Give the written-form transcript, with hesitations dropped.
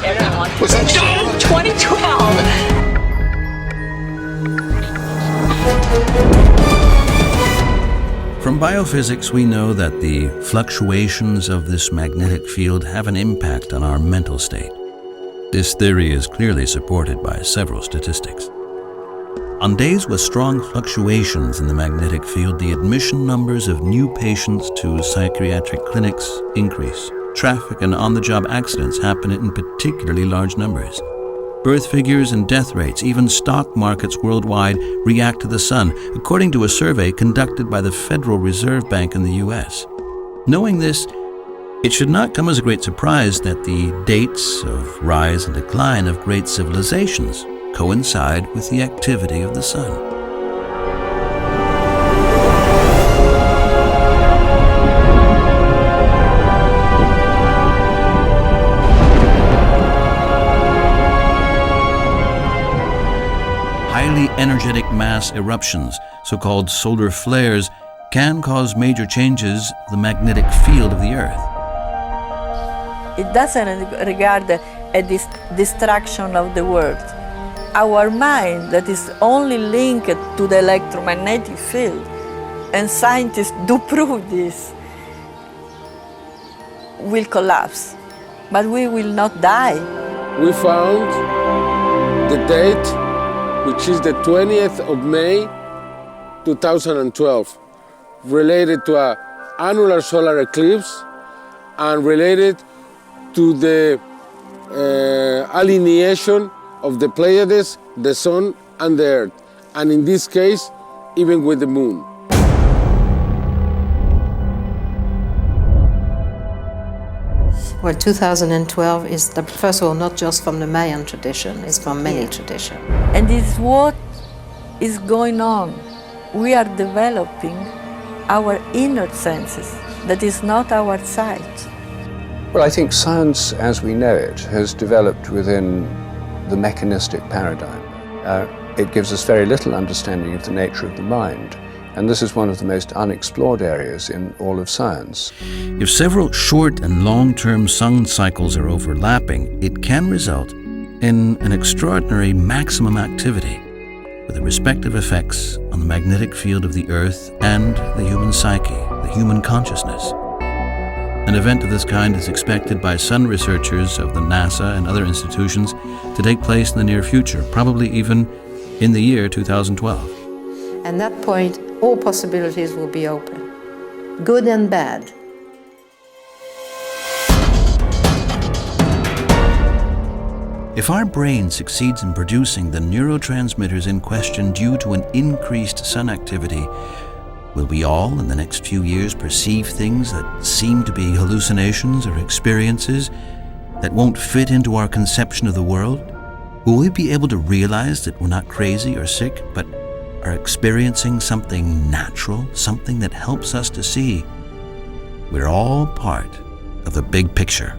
everyone. 2012! From biophysics, we know that the fluctuations of this magnetic field have an impact on our mental state. This theory is clearly supported by several statistics. On days with strong fluctuations in the magnetic field, the admission numbers of new patients to psychiatric clinics increase. Traffic and on-the-job accidents happen in particularly large numbers. Birth figures and death rates, even stock markets worldwide, react to the sun, according to a survey conducted by the Federal Reserve Bank in the U.S. Knowing this, it should not come as a great surprise that the dates of rise and decline of great civilizations coincide with the activity of the sun. Highly energetic mass eruptions, so-called solar flares, can cause major changes of the magnetic field of the Earth. It doesn't regard a distraction of the world. Our mind, that is only linked to the electromagnetic field, and scientists do prove this, will collapse. But we will not die. We found the date, which is the 20th of May, 2012, related to an annular solar eclipse and related to the alineation of the Pleiades, the Sun, and the Earth, and in this case, even with the Moon. Well, 2012 is, first of all, not just from the Mayan tradition, it's from many traditions. And it's what is going on. We are developing our inner senses, that is not our sight. Well, I think science as we know it has developed within the mechanistic paradigm. It gives us very little understanding of the nature of the mind, and this is one of the most unexplored areas in all of science. If several short and long-term sun cycles are overlapping, it can result in an extraordinary maximum activity with the respective effects on the magnetic field of the Earth and the human psyche, the human consciousness. An event of this kind is expected by sun researchers of the NASA and other institutions to take place in the near future, probably even in the year 2012. At that point, all possibilities will be open, good and bad. If our brain succeeds in producing the neurotransmitters in question due to an increased sun activity, will we all, in the next few years, perceive things that seem to be hallucinations or experiences that won't fit into our conception of the world? Will we be able to realize that we're not crazy or sick, but are experiencing something natural, something that helps us to see we're all part of the big picture?